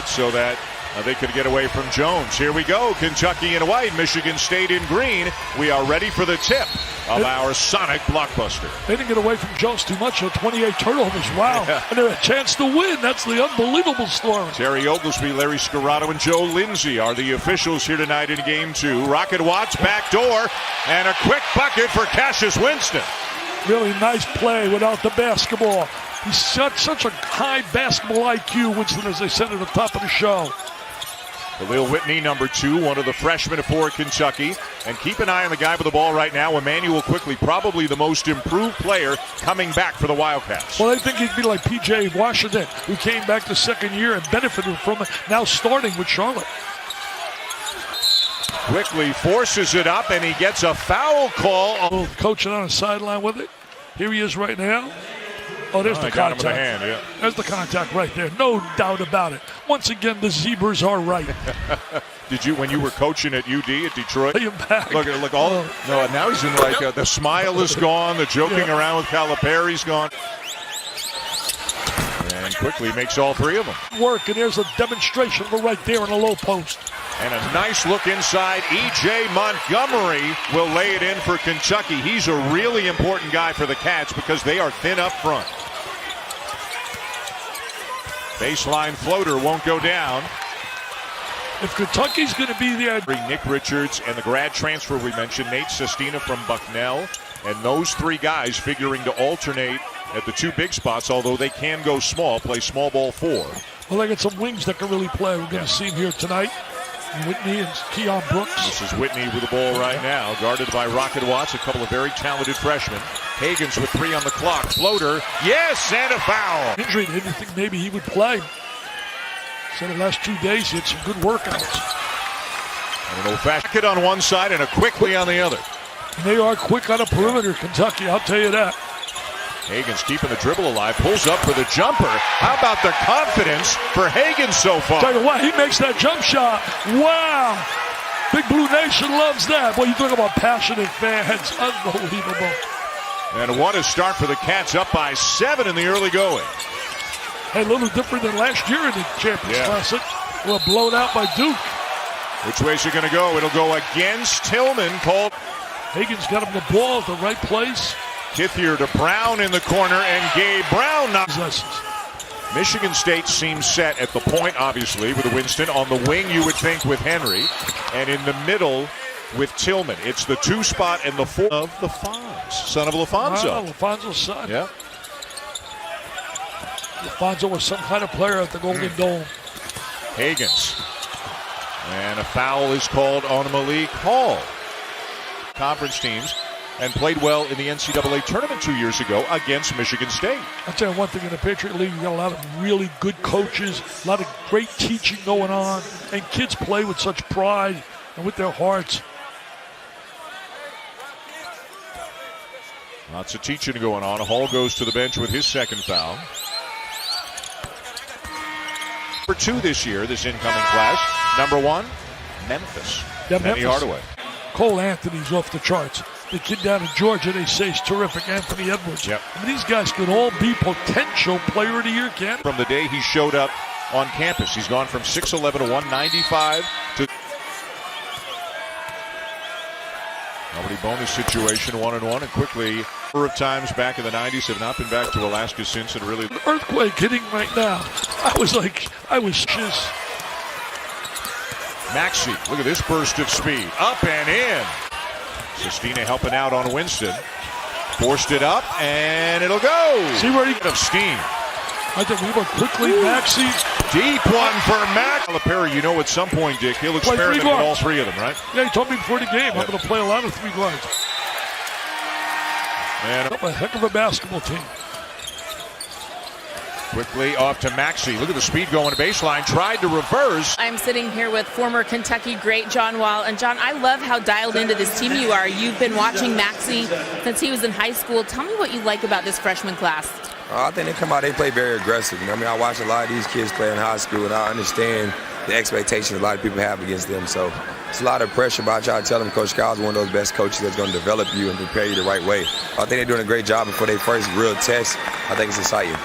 it so that they could get away from Jones. Here we go. Kentucky in white, Michigan State in green. We are ready for the tip of our Sonic blockbuster. They didn't get away from Jones too much. 28 turnovers. Wow. Yeah. And they had a chance to win. That's the unbelievable story. Terry Oglesby, Larry Scarrato, and Joe Lindsay are the officials here tonight in Game 2. Rocket Watts back door, and a quick bucket for Cassius Winston. Really nice play without the basketball. He's such a high basketball IQ, Winston, as they said at the top of the show. Khalil Whitney, number 2, one of the freshmen for Kentucky. And keep an eye on the guy with the ball right now, Emmanuel Quickly, probably the most improved player coming back for the Wildcats. Well, I think he'd be like P.J. Washington, who came back the second year and benefited from it, now starting with Charlotte. Quickly forces it up, and he gets a foul call. Coaching on the sideline with it. Here he is right now. Oh, there's the contact. Got him in the hand, yeah. There's the contact right there. No doubt about it. Once again, the Zebras are right. Did you, when you were coaching at UD at Detroit? Back. Look, all. No, now he's in like the smile is gone. The joking around with Calipari's gone. And Quickly makes all 3 of them. Work, and there's a demonstration of it right there in the low post. And a nice look inside. E.J. Montgomery will lay it in for Kentucky. He's a really important guy for the Cats because they are thin up front. Baseline floater won't go down. If Kentucky's going to be there. Nick Richards and the grad transfer we mentioned, Nate Sestina from Bucknell. And those 3 guys figuring to alternate at the 2 big spots, although they can go small, play small ball 4. Well, they got some wings that can really play. We're going to see him here tonight. Whitney and Keon Brooks. This is Whitney with the ball right now, guarded by Rocket Watts, a couple of very talented freshmen. Hagens with 3 on the clock. Floater, yes, and a foul. Injury, they didn't think maybe he would play. So the last 2 days he had some good workouts. And an old-fashioned on one side and a Quickly on the other. And they are quick on the perimeter, Kentucky, I'll tell you that. Hagens keeping the dribble alive, pulls up for the jumper. How about the confidence for Hagens so far? Tell you what, he makes that jump shot. Wow. Big Blue Nation loves that. Boy, you talk about passionate fans. Unbelievable. And what a start for the Cats, up by 7 in the early going. Hey, a little different than last year in the Champions Classic. Well, blown out by Duke. Which way's it going to go? It'll go against Tillman. Called. Hagens got him the ball at the right place. Kithier to Brown in the corner, and Gabe Brown knocks. Michigan State seems set at the point, obviously, with Winston. On the wing, you would think, with Henry. And in the middle with Tillman. It's the 2 spot and the 4 of the Fonz, son of LaFonso. Wow, LaFonso's son. Yeah. LaFonso was some kind of player at the Golden Dome. Hagens. And a foul is called on Malik Hall. Conference teams. And played well in the NCAA tournament 2 years ago against Michigan State. I'll tell you one thing, in the Patriot League, you got a lot of really good coaches, a lot of great teaching going on, and kids play with such pride and with their hearts. Lots of teaching going on. Hall goes to the bench with his 2nd foul. Number 2 this year, this incoming class. Number 1, Memphis. Yeah, Penny Hardaway. Cole Anthony's off the charts. The kid down in Georgia, they say, is terrific. Anthony Edwards. Yep. I mean, these guys could all be potential player of the year candidates. From the day he showed up on campus, he's gone from 6'11" to 195 to. Nobody bonus situation, 1-1, and Quickly. A number of times back in the 90s, have not been back to Alaska since, and really. Earthquake hitting right now. I was just. Maxey, look at this burst of speed. Up and in. Sestina helping out on Winston. Forced it up, and it'll go. See where he of steam. I think we went Quickly. Maxey. Deep one for Mac. Calipari, you know at some point, Dick, he'll experiment with all 3 of them, right? Yeah, he told me before the game, I'm going to play a lot of 3 guards. And a heck of a basketball team. Quickly off to Maxey. Look at the speed going to baseline. Tried to reverse. I'm sitting here with former Kentucky great John Wall. And John, I love how dialed into this team you are. You've been watching Maxey since he was in high school. Tell me what you like about this freshman class. I think they come out, they play very aggressive. You know, I mean, I watch a lot of these kids play in high school, and I understand the expectations a lot of people have against them. So it's a lot of pressure, but I try to tell them Coach Kyle's one of those best coaches that's going to develop you and prepare you the right way. I think they're doing a great job before their first real test. I think it's exciting.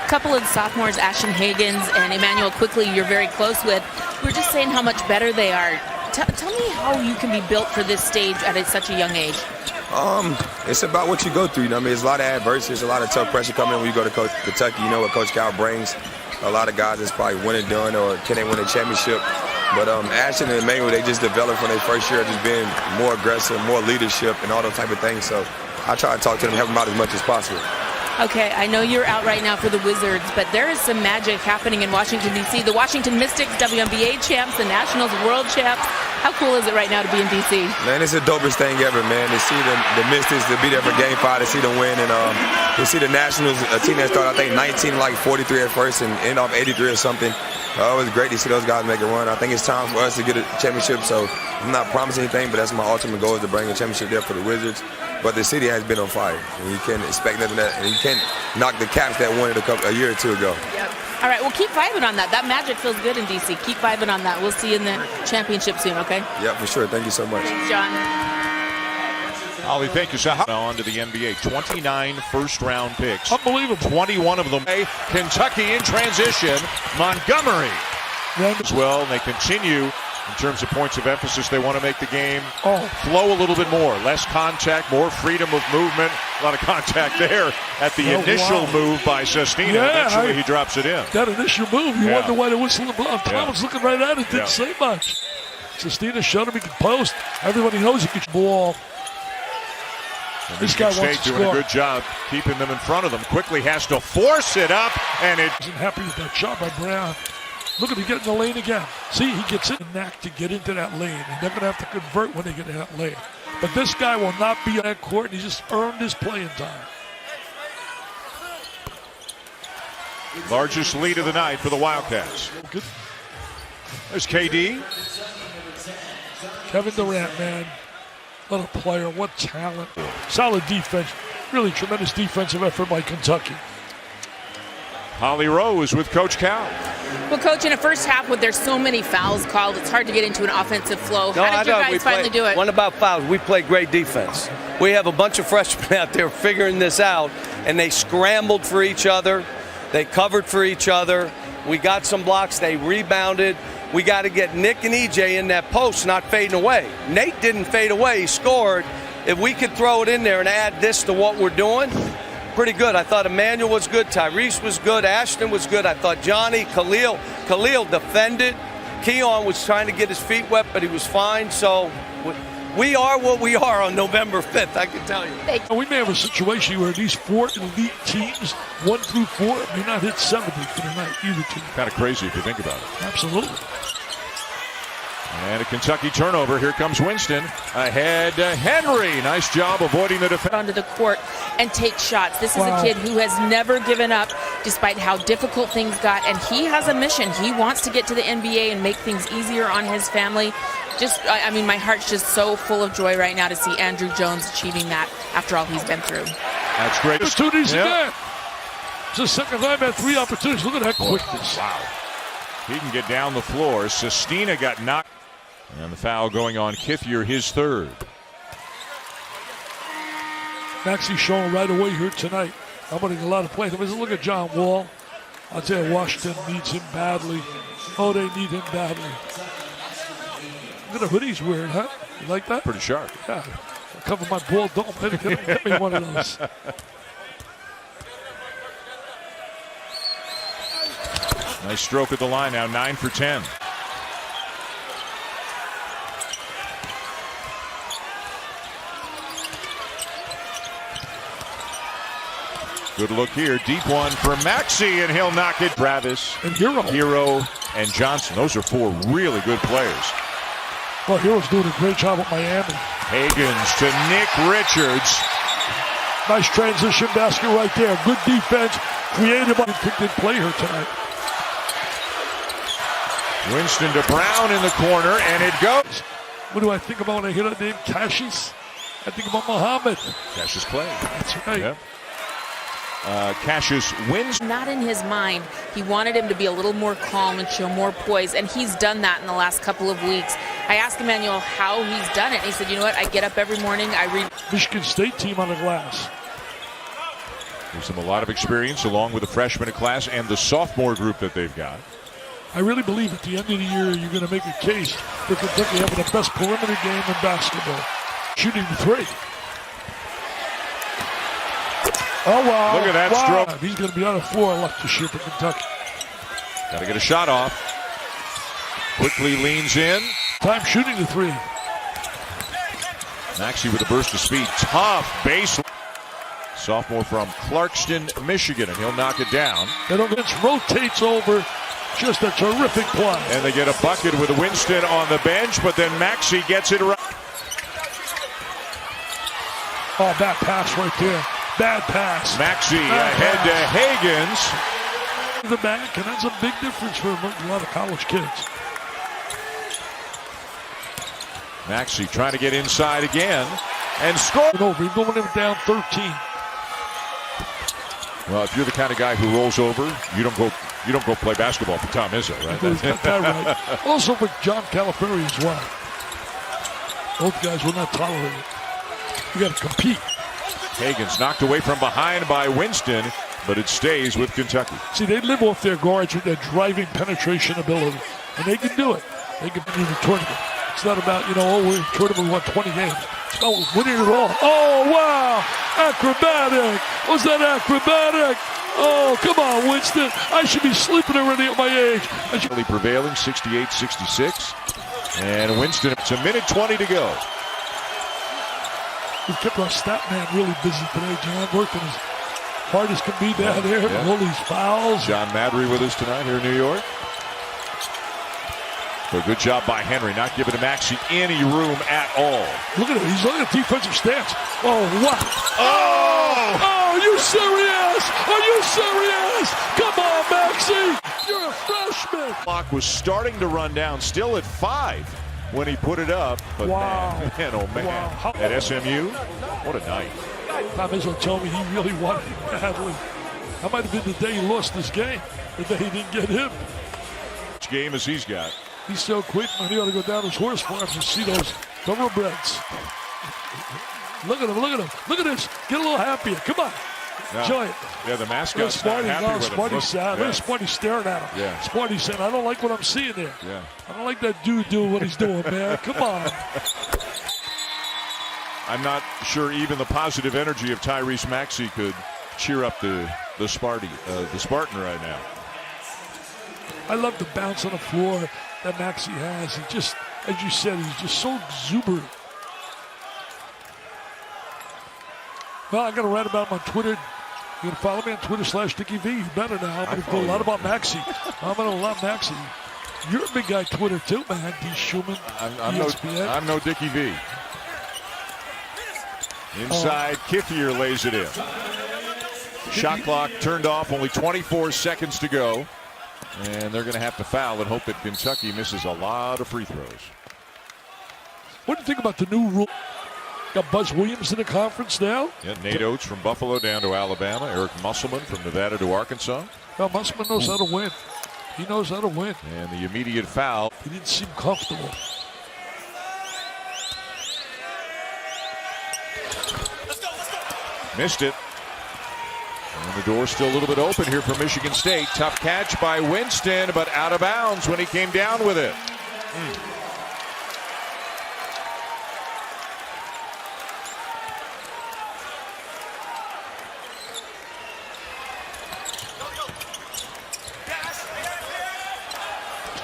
A couple of sophomores, Ashton Hagans and Emmanuel Quickly, you're very close with. We're just saying how much better they are. Tell me how you can be built for this stage at such a young age. It's about what you go through. You know, I mean, there's a lot of adversity, there's a lot of tough pressure coming in when you go to Kentucky. You know what Coach Cal brings. A lot of guys that's probably one and done, or can they win a championship? But Ashton and Emmanuel, they just developed from their first year, just being more aggressive, more leadership, and all those type of things. So I try to talk to them, help them out as much as possible. Okay, I know you're out right now for the Wizards, but there is some magic happening in Washington, D.C. The Washington Mystics, WNBA champs, the Nationals world champs. How cool is it right now to be in D.C.? Man, it's the dopest thing ever, man. To see the Mystics, to be there for Game 5, to see them win, and to see the Nationals, a team that started, I think, 19, like 43 at first, and end off 83 or something. It was great to see those guys make a run. I think it's time for us to get a championship, so I'm not promising anything, but that's my ultimate goal, is to bring a championship there for the Wizards. But the city has been on fire, and you can't expect nothing that, and you can't knock the Caps that won it a year or two ago. Yep. All right, well, keep vibing on that. That magic feels good in D.C. Keep vibing on that. We'll see you in the championship soon, okay? Yeah, for sure. Thank you so much. Thanks, John. Ollie, thank you. So on to the NBA. 29 first-round picks. Unbelievable. 21 of them. Kentucky in transition. Montgomery as well, and they continue in terms of points of emphasis. They want to make the game flow a little bit more. Less contact, more freedom of movement. A lot of contact there at the initial move by Sestina. Yeah, eventually he drops it in. That initial move, you wonder why the whistle and blow. Thomas looking right at it, didn't say much. Sestina showed him he can post. Everybody knows he can ball. And this guy Michigan wants State to doing score. a good job keeping them in front of them. Quickly has to force it up, and it. Isn't happy with that shot by Brown. Look at him get in the lane again. See, he gets in the knack to get into that lane, and they're going to have to convert when they get in that lane. But this guy will not be on that court, and he just earned his playing time. Largest lead of the night for the Wildcats. Good. There's KD. Kevin Durant, man. What a player, what talent. Solid defense. Really tremendous defensive effort by Kentucky. Holly Rose with Coach Cal. Well, Coach, in a first half with there's so many fouls called, it's hard to get into an offensive flow. How did you guys finally do it? One about fouls, we play great defense. We have a bunch of freshmen out there figuring this out, and they scrambled for each other. They covered for each other. We got some blocks. They rebounded. We got to get Nick and EJ in that post, not fading away. Nate didn't fade away. He scored. If we could throw it in there and add this to what we're doing, pretty good. I thought Emmanuel was good. Tyrese was good. Ashton was good. I thought Johnny, Khalil defended. Keon was trying to get his feet wet, but he was fine. So we are what we are on November 5th, I can tell you. We may have a situation where these 4 elite teams, 1 through 4, may not hit 70 for the night, either team. Kind of crazy if you think about it. Absolutely. And a Kentucky turnover. Here comes Winston. Ahead to Henry. Nice job avoiding the defense. Onto the court and take shots. This is a kid who has never given up despite how difficult things got, and he has a mission. He wants to get to the NBA and make things easier on his family. I mean, my heart's just so full of joy right now to see Andrew Jones achieving that after all he's been through. That's great. Opportunities again. It's the second time had 3 opportunities. Look at that quickness. Wow. He can get down the floor. Sestina got knocked. And the foul going on Kithier, his third. Maxey showing right away here tonight. I'm getting a lot of play. Look at John Wall. I'll tell you, Washington needs him badly. Oh, they need him badly. Look at the hoodie he's wearing, huh? You like that? Pretty sharp. Yeah. I'll cover my bald dome. Get me one of those. Nice stroke at the line now, 9 for 10. Good look here. Deep one for Maxey, and he'll knock it. Travis, and Hero, and Johnson. Those are 4 really good players. Well, Hero's doing a great job with Miami. Hagans to Nick Richards. Nice transition basket right there. Good defense. Creative. Did play her tonight. Winston to Brown in the corner, and it goes. What do I think about when I hear that name, Cassius? I think about Muhammad. Cassius Clay. That's right. Yep. Cassius wins. Not in his mind. He wanted him to be a little more calm and show more poise, and he's done that in the last couple of weeks. I asked Emmanuel how he's done it, and he said, you know what, I get up every morning, I read. Michigan State team on the glass. Gives them a lot of experience along with the freshman class and the sophomore group that they've got. I really believe at the end of the year you're going to make a case for Kentucky having the best perimeter game in basketball. Shooting the three. Oh, wow. Look at that stroke. He's going to be on the floor left this year for Kentucky. Got to get a shot off. Quickly leans in. Time shooting the three. Maxey with a burst of speed. Tough base. Sophomore from Clarkston, Michigan, and he'll knock it down. Vince rotates over. Just a terrific play. And they get a bucket with Winston on the bench, but then Maxey gets it right. Oh, bad pass right there. Bad pass. Maxey ahead to Hagans. The back, and that's a big difference for a lot of college kids. Maxey trying to get inside again and score. Over, he's going down 13. Well, if you're the kind of guy who rolls over, you don't go play basketball for Tom Izzo, right? He's got that right. Also for John Calipari as well. Both guys will not tolerate it. You got to compete. Hagans knocked away from behind by Winston, but it stays with Kentucky. See, they live off their guards with their driving penetration ability, and they can do it. They can win the tournament. It's not about, we're in tournament, we won 20 games. It's about winning it all. Oh, wow! Acrobatic! Was that acrobatic? Oh, come on, Winston. I should be sleeping already at my age. Prevailing 68-66. And Winston, it's a minute 20 to go. We kept our stat man really busy today, John, working as hard as can be down there. Yeah. All these fouls. John Madry with us tonight here in New York. So good job by Henry, not giving to Maxey any room at all. Look at him. He's on a defensive stance. Oh, what? Oh! Are you serious? Are you serious? Come on, Maxey. You're a freshman. Clock was starting to run down, still at 5 when he put it up. But wow. Man, oh man. Wow. At SMU, what a night. Tom Izzo told me he really wanted it badly. That might have been the day he lost this game, the day he didn't get him. Which game as he's got? He's so quick, man. He ought to go down to his horse farms and see those thoroughbreds. Look at him, look at him. Look at this. Get a little happier. Come on. No. Enjoy it. Yeah, the mascot's not happy with him. Smarty's sad. Look at Smarty staring at him. Yeah. Smarty saying, I don't like what I'm seeing there. Yeah. I don't like that dude doing what he's doing, man. Come on. I'm not sure even the positive energy of Tyrese Maxey could cheer up the Spartan right now. I love the bounce on the floor that Maxey has. He just, as you said, he's just so exuberant. Well, I got to write about him on Twitter. You can follow me on Twitter /DickieV. You better now. I'm going to do a lot about Maxey. I'm going to love Maxey. You're a big guy Twitter too, man. D. Schumann, ESPN. I'm no Dickie V. Inside, Kithier lays it in. Shot clock turned off, only 24 seconds to go. And they're going to have to foul and hope that Kentucky misses a lot of free throws. What do you think about the new rule? Got Buzz Williams in the conference now. Yeah, Nate Oates from Buffalo down to Alabama. Eric Musselman from Nevada to Arkansas. Well, Musselman knows how to win. He knows how to win. And the immediate foul. He didn't seem comfortable. Missed it. And the door's still a little bit open here for Michigan State. Tough catch by Winston, but out of bounds when he came down with it.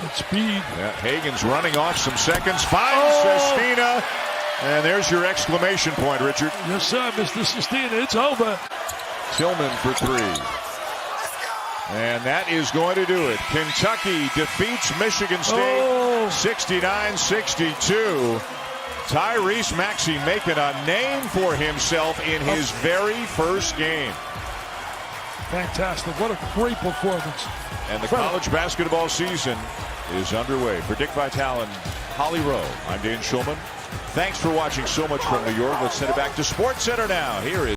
Good speed. Yeah, Hagans running off some seconds. Finds Sestina. And there's your exclamation point, Richard. Yes, sir, Mr. Sestina. It's over. Tillman for 3. And that is going to do it. Kentucky defeats Michigan State 69-62. Tyrese Maxey making a name for himself in his very first game. Fantastic. What a great performance. And the college basketball season is underway. For Dick Vitale and Holly Rowe, I'm Dan Schulman. Thanks for watching so much from New York. Let's send it back to SportsCenter now. Here is